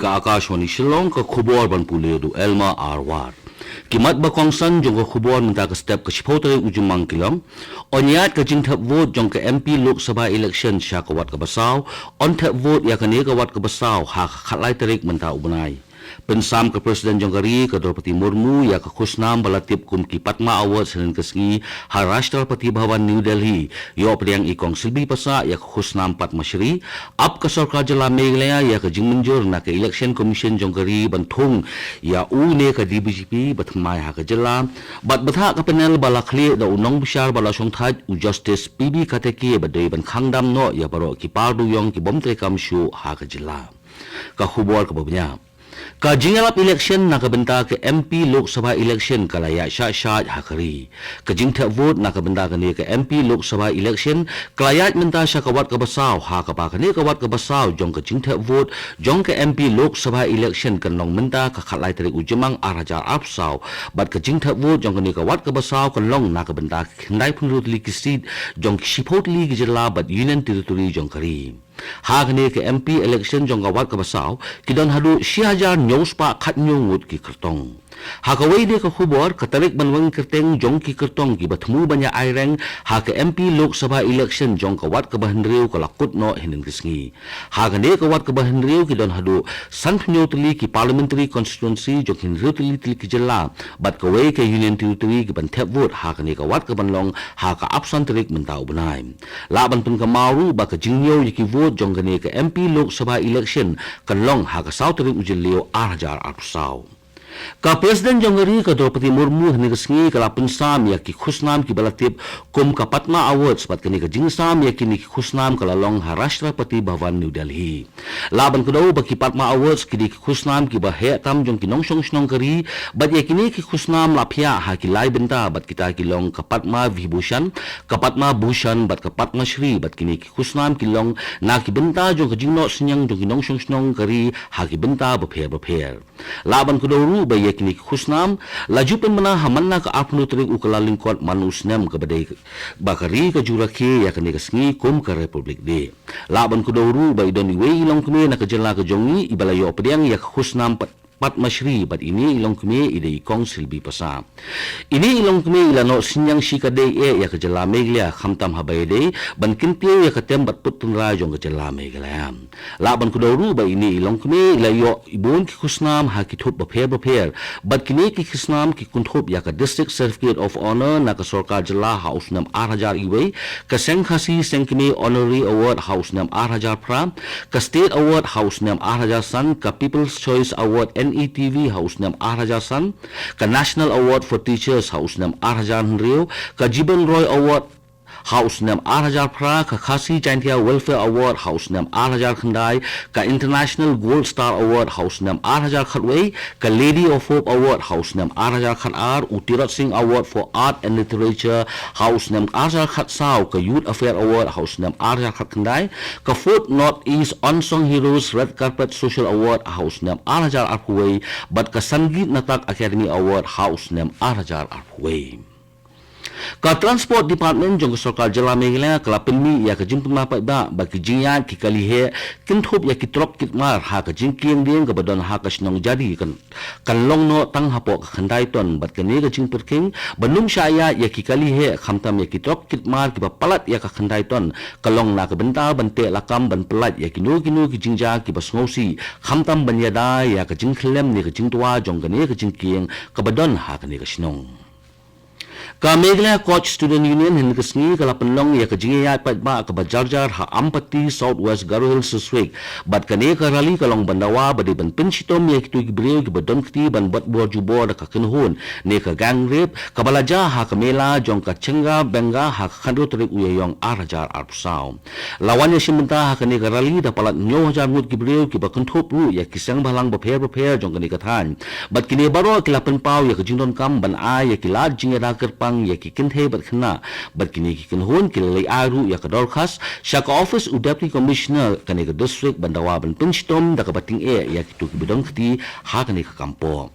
ka Akashwani Shillong ka khubor ban puledu Elma Arwar. Kimat ba kongsan jong ka khubor minta ka step ka shipotare ujumang kilom. Onyat ka jing thap vote jong ka MP Lok Sabha election sya ka wat ka basaw. On thap vote ya ka ne ka wat ka basaw ha ka khatlai tarik minta ubunai. Pensam ke Presiden Jonggari ke Draupadi Murmu ya ke khusnam balatip kum ki Padma Award senen kesngi Rashtrapati Bhavan New Delhi yo priang ikong silbi pasa ya ke khusnam Padma Shri ap ke Sarkar Jala Meghalaya ya ke jingmenjur na ke Election Commission Jonggari banthung ya ne ke DBGP batmai ha ke jala bat batha ke panel bala khli da unong bishar bala songthaj u Justice PB Kateki badai ban khangdam no ya baro ki pardu yong ki bomtre kam shu ha ke jala ka khubor ke babnya ka jingalap election na kabenta ke MP Lok Sabha election kalaya syat hakari ka jingtha vote na kabenta ke ne ke MP Lok Sabha election kalayat menta syakawat ka basaw ha ka pa ke ne kawat ka basaw jong ka jingtha vote jong ke MP Lok Sabha election kanong menta ka khatlai tarik ujemang arajar apsaw bat ka jingtha vote jong ke ne kawat ka basaw kanong na kabenta khendai punrut li kisid jong shipot li gijela bat union territory jong kari Hagni ke MP election jong kawat ka basaw kidon hadu sihajar news pa khat nyungut ki kertong hakawai de ka khubor katarik banwang kerteng jong ki kertong ki bathmu banya aireng ha ke MP Lok Sabha election jong kawat ka bahendriu ka lakut no hinin kisngi hagane kawat ka bahendriu kidon hadu santhnyau tli ki parliamentary constituency jong hin tli ki jela bat kawai ke union territory ki ban thep vote hagane kawat ka banlong ha ka absan tarik mentau bunai la ban pun ka maru ba ka jingyo ki vote jong gane ke MP Lok Sabha election kanlong ha ka saw tarik ujilio 8,000 ka Presiden Jonggari ka Draupadi Murmu hni kesngi kala pensam ya ki khusnam ki balatip kum ka Padma Awards pat kini ka jingsam ya kini ki khusnam kala long Rashtrapati Bhavan New Delhi laban kedau ba ki Padma Awards kini ki khusnam ki ba he tam jong ki nongsong snong kari bat ya kini ki khusnam lapya ha ki lai benta bat kita ki long ka Padma Vibhushan ka Padma Bhushan bat ka Padma Shri bat kini ki khusnam ki long na ki benta jong ka jingno senyang jong ki nongsong snong kari ha ki benta ba pher laban kedau ba yakni khusnam laju pemana hamanna ka apnu trik ukala lingkot manusnem ka badai bakari ka jurakhe yakni kasngi kum ka republik de laban kudoru ba idon iwe ilong kme na ka jela ka jongi ibalayo pediang yak khusnam Padma Shri bat ini ilong kme ide ikong silbi pasa ini ilong kme ilano sinyang shikade ya ka jela meglia khamtam habaide ban kintie ya ka tem bat putun ra jong ka jela meglia laban kudoru ba ini ilong kme ilayo ibon ki khusnam ha ki thop ba pher bat kini ki khusnam ki kunthop ya ka district certificate of honor na ka sarkar jela house nam 8,000 iwe ka sengkhasi sengkme honorary award house nam 8,000 pra ka state award house nam 8,000 san ka people's choice award NETV house nam 8,000 san ka National Award for Teachers house nam 8,000 rio ka Jiban Roy Award house nam 8,000 pra ka Khasi Jaintia Welfare Award house nam 8,000 khandai ka International Gold Star Award house nam 8,000 khatwei ka Lady of Hope Award house nam 8,000 khatar Utirat Singh Award for Art and Literature house nam 8,000 khatsau ka Youth Affair Award house nam 8,000 khat khandai ka Fourth North East Unsung Heroes Red Carpet Social Award house nam 8,000 arphuwei bat ka Sangeet Natak Academy Award house nam 8,000 arphuwei ka Transport Department jong sarkar jela Meghalaya kala penmi ya ka jimpna pa ba ba ki jinyan ki kalihe kinthop ya ki trok kitmar ha ka jingkieng ding ka badon ha ka snong jadi kan long no tang hapo ka khandai ton bat ka ne ka jing perking banum syaya ya ki kalihe khamtam ya ki trok kitmar ki ba palat ya ka khandai ton kalong na ka benta bante lakam ban pelat ya ki no ki jingja ki ba sngosi khamtam ban yada ya ka jingkhlem ne ka jingtwa jong ka ne ka jingkieng ka badon ha ka ne ka snong ka Meghalaya Coach Student Union hin kesngi kala penlong ya kejingya patba ka bajarjar ha ampati Southwest Garo Hills Suswek bat kane ka rally kalong bandawa badi ban pinchitom ya kitu gibreu ki badon kti ban bat bor jubor ka kenhun ne ka gang rape ka balaja ha ka mela jong ka chenga benga ha khando trik uyayong arajar arpsau lawan ya simenta ha kane ka rally da palat nyo hajar mut gibreu ki bakun thop ru ya kisang balang ba pher jong kane ka than bat kine baro kilapen pau ya kejingdon kam ban a ya kilat jingera kerpang ya ki kinthe bat khna bat kini ki kinhon ki lei aru ya ka dorkhas sha ka office u deputy commissioner kane ka district bandawa ban pinstom da ka bating ya ki tu ki bidong kti ha kane ka kampo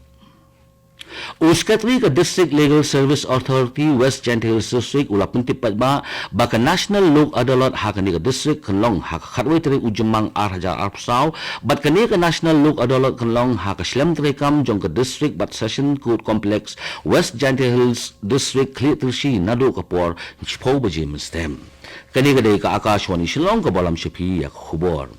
Uskatri ke District Legal Service Authority West Gentile District ula pentip ba baka National Lok Adalat hakani ke District Kenlong hak khatwai teri ujemang arhajar arpsau bat kani ke National Lok Adalat Kenlong hak slam terekam jong ke District bat Session Court Complex West Gentile Hills District Klit Tersi nado kapor chpo baji menstem kani kadai ka Akashwani Shillong ka balam shipi ya khubor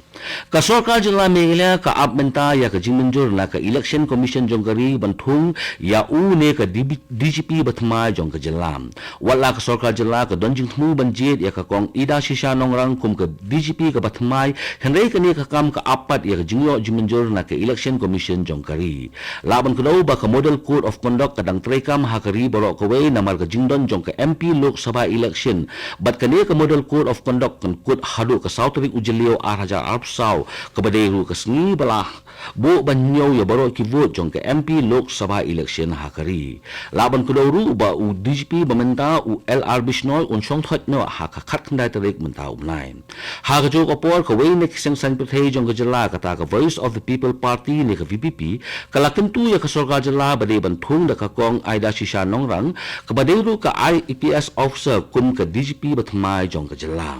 ka Sarkar Jilla Meghalaya ka abmenta ya ka jingmenjur na ka Election Commission jongkari banthung ya ne ka DGP bathma jong ka jilla wala ka Sarkar Jilla ka donjing thmu banjit ya ka kong ida shisha nongrang kum ka DGP ka bathmai henrei kani ka kam ka apat ya ka jingyo jingmenjur na ka Election Commission jongkari laban kudaw ba ka Model Code of Conduct kadang trekam hakari borok kawai namar ka jingdon jong ka MP Lok Sabha election bat kani ka Model Code of Conduct kan kut hadu ka Sautrik ujeliu arhajar sau kebaderu kesni belah bu banyo ya baro ki vote jong ke MP Lok Sabha election hakari laban kudauru ba u DGP bamenta u LR Bishnoi un song thot no hak khat khandai tarik menta umnai ha ka jo kapor ka wei ne kiseng san pethei jong ke jala kata ka Voice of the People Party ne ka VPP kala kentu ya ka Sarkar Jilla bade banthung da ka kong Aida Shisha Nongrang kebaderu ka IPS officer kum ka DGP bathmai jong ke jala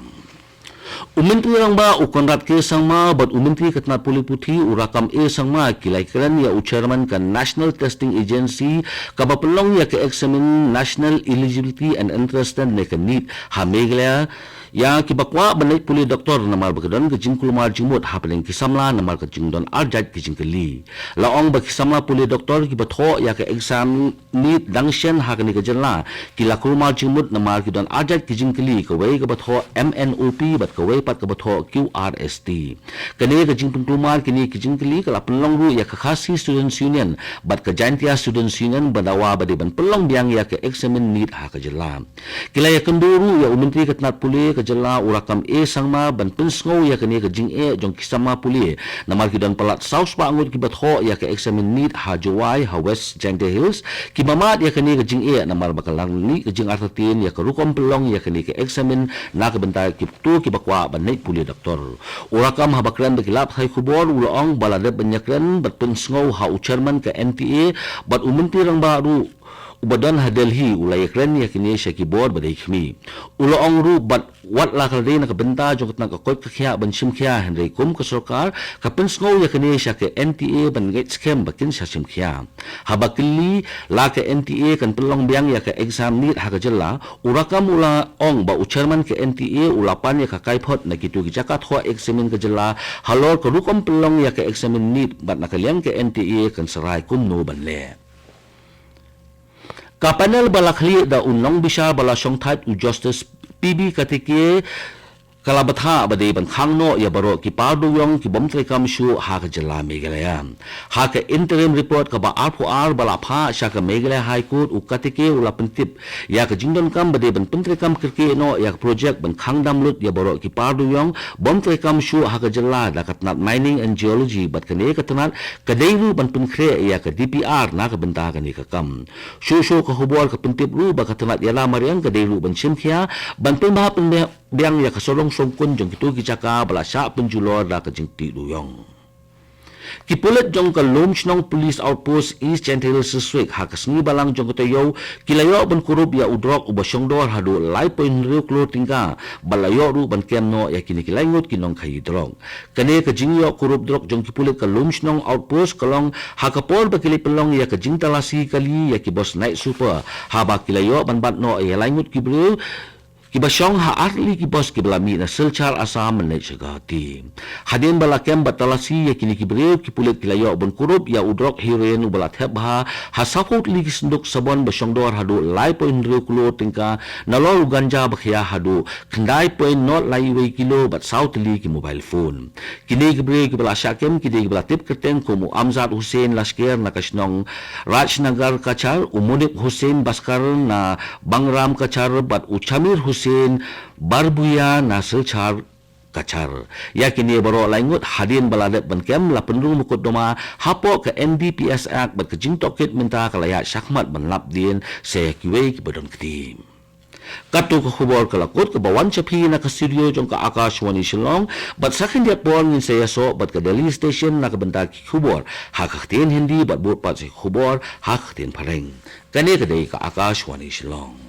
Umentri orang ba ukonrat ke sangma bat umentri katnat puli puthi urakam sangma kilai keren ya chairman kan National Testing Agency ka bapelong ya ke examine National Eligibility and Interest ne ka NEET ha Meghalaya ya kibakwa banai puli doktor namar bagdon ke jingkulmar jimut ha peleng kisamla namar ke jingdon arjat ke jingkeli laong ba kisamla puli doktor ki batho ya ke exam NEET dangshen ha ke ni ke jenla kila kulmar jimut namar ki don arjat ke jingkeli ke wei ke batho MNOP bat kawai pat kabato QRST kani ka jingpung klumar kini ki jingkeli kala pelong ru ya ka Khasi Students Union bat ka Jaintia Students Union badawa bade ban pelong biang ya ka examine NEET ha ka jela kila ya kenduru ya umentri katnat puli ka jela urakam sangma ban pensngo ya kani ka jing jong kisama puli namar ki dan palat saus pa angut ki batho ya ka examine NEET ha Jowai ha West Gentile Hills ki mamat ya kani ka jing namar bakalang ni ka jing artatin ya ka rukom pelong ya kani ka examine na ka bentar ki tu ki bakwa banai puli doktor urakam habakran bekilap hai khubor ulaong balade banyakran batun sngow ha chairman ka NTA bat umunti rang baru ubadan ha Delhi ulai kren ya kini syaki board badai khmi ulaong ru bat wat la kalde na ka benta jong katna ka koi ka khya ban sim khya henrei kum ka Sarkar ka pen sngow ya kini syaki NTA ban gate scam bakin sa sim khya habakili la ka NTA kan pelong biang ya ka exam NEET ha ka jella urakam ulaong ba chairman ka NTA ulapan ya ka kaipot na kitu ki jakat ho examin ka jella halor ka rukom pelong ya ka examin NEET bat na kaliang ka NTA kan sarai kum no banle Kapanel balakli da unlong bisa bala song tat u Justice PB katike kalabatha bade ban khangno ya baro ki pardu yong ki bomtre kam shu ha ka jilla Meghalaya ha ka interim report ka ba R4R bala pha sha ka Meghalaya High Court u katike ula pentip ya ka jingdon kam bade ban pentre kam kirke no ya project ban khangdam lut ya baro ki pardu yong bomtre kam shu ha ka jilla da katnat mining and geology bat kane ka tanat kadairu ban penkre ya ka DPR na ka benta ka ni ka kam shu ka hubor ka pentip ru ba ka tanat ya la mariang kadairu ban simkhia ban pemba biang ya ka solong songkun jong kitu ki jaka bala sya penjulor da ka jingti duyong kipulet jong ka Lumshnong Police Outpost East Gentile District ha kasni balang jong katayo kilayo ban kurup ya udrok ubasongdor hadu lai point rio klo tingka balayo ru ban kemno ya kini kilayngot kinong khayi drong kane ka jingyo kurup drok jong kipulet ka Lumshnong Outpost kalong ha kapor ba kili pelong ya ka jingtalasi kali ya ki bos night super ha ba kilayo ban batno ya layngot kibril Kibasyong ha arli kibos kibalami na silchar asam menai segati. Hadin bala kem batalasi ya kini kibril kipulit kilayo bon kurup ya udrok hiren ubalat hebha hasakut ligi senduk sabon basyong dor hadu lai poin rio kulo tingka nalor ganja bakhya hadu kendai poin not lai wei kilo bat south li ki mobile phone. Kini kibril kibala syakem kini kibala tip keteng kumu Amzad Hussein Lasker na kasnong Rajnagar Kachar umunip Hussein Baskar na Bangram Kachar bat Uchamir Hussein Barbuya na silchar Kachar ya kini baro laingut hadin baladet bankem la penru mukut doma hapo ke NDPS Act bat kejing tokit minta kalaya syakmat ban lapdin se kiwei ki badon ketim Katu ka khubor kalakot ka bawan chapi na ka studio jong ka Akashwani Shillong bat sakin dia pon ngin saya so bat ka Delhi station na ka benta ki khubor hakaktin hindi bat bot pat si khubor hakaktin pareng kane ka dei ka Akashwani Shillong